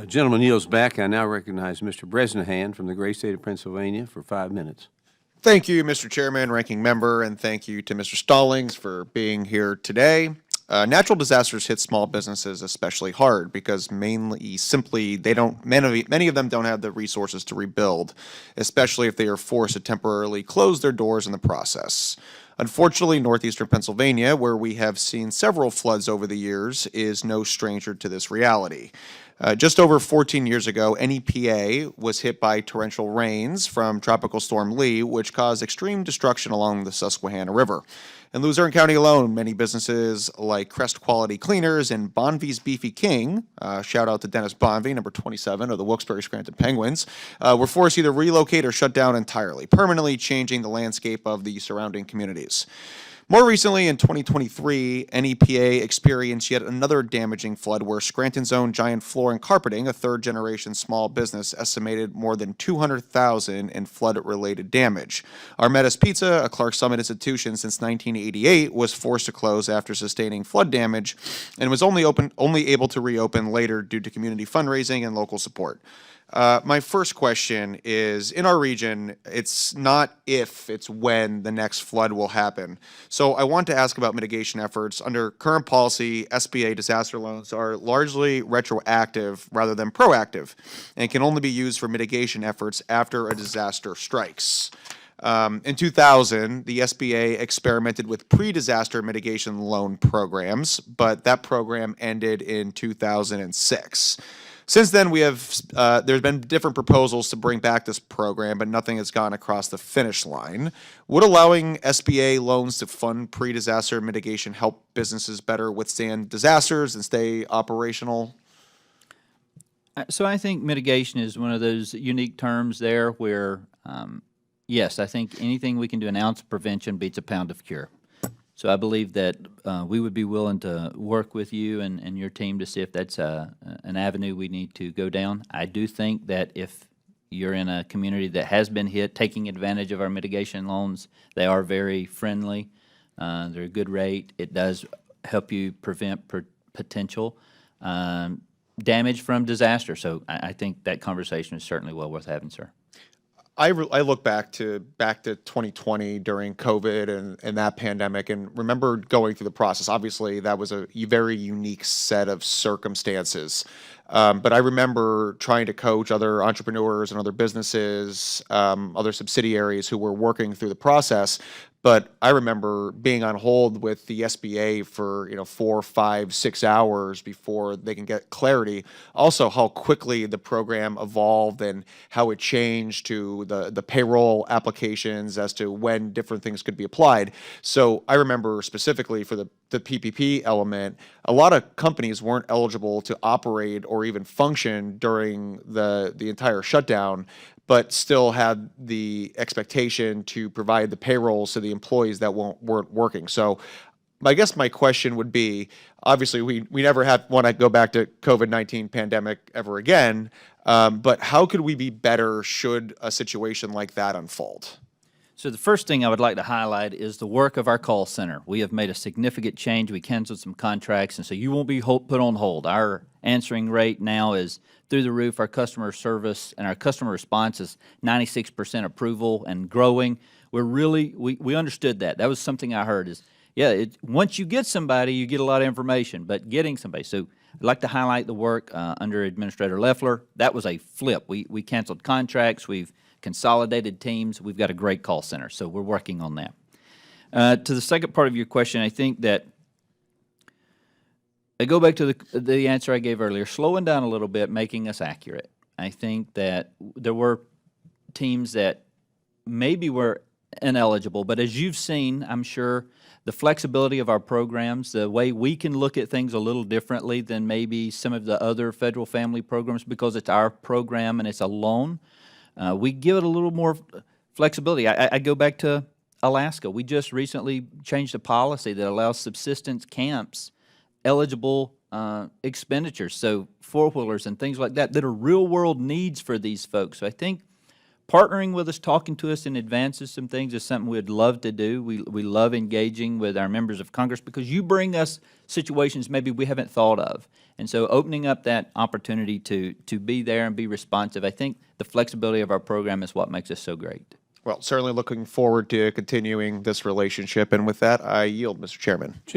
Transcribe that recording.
Gentleman yields back. I now recognize Mr. Bresnahan from the great state of Pennsylvania for 5 minutes. Thank you, Mr. Chairman, Ranking Member, and thank you to Mr. Stallings for being here today. Natural disasters hit small businesses especially hard because many of them don't have the resources to rebuild, especially if they are forced to temporarily close their doors in the process. Unfortunately, northeastern Pennsylvania, where we have seen several floods over the years, is no stranger to this reality. Just over 14 years ago, NEPA was hit by torrential rains from Tropical Storm Lee, which caused extreme destruction along the Susquehanna River. In Luzerne County alone, many businesses like Crest Quality Cleaners and Bonvi's Beefy King, shout out to Dennis Bonvi, number 27 of the Wilkes-Barre Scranton Penguins, were forced to either relocate or shut down entirely, permanently changing the landscape of the surrounding communities. More recently, in 2023, NEPA experienced yet another damaging flood where Scranton's own Giant Floor and Carpeting, a third-generation small business, estimated more than $200,000 in flood-related damage. Armetta's Pizza, a Clark Summit institution since 1988, was forced to close after sustaining flood damage and was only able to reopen later due to community fundraising and local support. My first question is, in our region, it's not if, it's when the next flood will happen. So I want to ask about mitigation efforts. Under current policy, SBA disaster loans are largely retroactive rather than proactive and can only be used for mitigation efforts after a disaster strikes. In 2000, the SBA experimented with pre-disaster mitigation loan programs, but that program ended in 2006. Since then, there's been different proposals to bring back this program, but nothing has gone across the finish line. Would allowing SBA loans to fund pre-disaster mitigation help businesses better withstand disasters and stay operational? So I think mitigation is one of those unique terms there where, yes, I think anything we can do, an ounce of prevention beats a pound of cure. So I believe that we would be willing to work with you and your team to see if that's an avenue we need to go down. I do think that if you're in a community that has been hit, taking advantage of our mitigation loans, they are very friendly. They're a good rate. It does help you prevent potential damage from disaster. So I think that conversation is certainly well worth having, sir. I look back to 2020 during COVID and that pandemic and remember going through the process. Obviously, that was a very unique set of circumstances. But I remember trying to coach other entrepreneurs and other businesses, other subsidiaries who were working through the process. But I remember being on hold with the SBA for 4, 5, 6 hours before they can get clarity. Also, how quickly the program evolved and how it changed to the payroll applications as to when different things could be applied. So I remember specifically for the PPP element, a lot of companies weren't eligible to operate or even function during the entire shutdown, but still had the expectation to provide the payrolls to the employees that weren't working. So I guess my question would be, obviously we never want to go back to COVID-19 pandemic ever again, but how could we be better should a situation like that unfold? So the first thing I would like to highlight is the work of our call center. We have made a significant change. We canceled some contracts, and so you won't be put on hold. Our answering rate now is through the roof. Our customer service and our customer response is 96% approval and growing. We understood that. That was something I heard is, once you get somebody, you get a lot of information, but getting somebody. So I'd like to highlight the work under Administrator Loeffler. That was a flip. We canceled contracts. We've consolidated teams. We've got a great call center, so we're working on that. To the second part of your question, I think that I go back to the answer I gave earlier, slowing down a little bit, making us accurate. I think that there were teams that maybe were ineligible, but as you've seen, I'm sure, the flexibility of our programs, the way we can look at things a little differently than maybe some of the other federal family programs because it's our program and it's a loan. We give it a little more flexibility. I go back to Alaska. We just recently changed a policy that allows subsistence camps eligible expenditures, so four-wheelers and things like that are real-world needs for these folks. So I think partnering with us, talking to us in advance of some things is something we'd love to do. We love engaging with our members of Congress because you bring us situations maybe we haven't thought of. And so opening up that opportunity to be there and be responsive, I think the flexibility of our program is what makes us so great. Well, certainly looking forward to continuing this relationship. And with that, I yield, Mr. Chairman.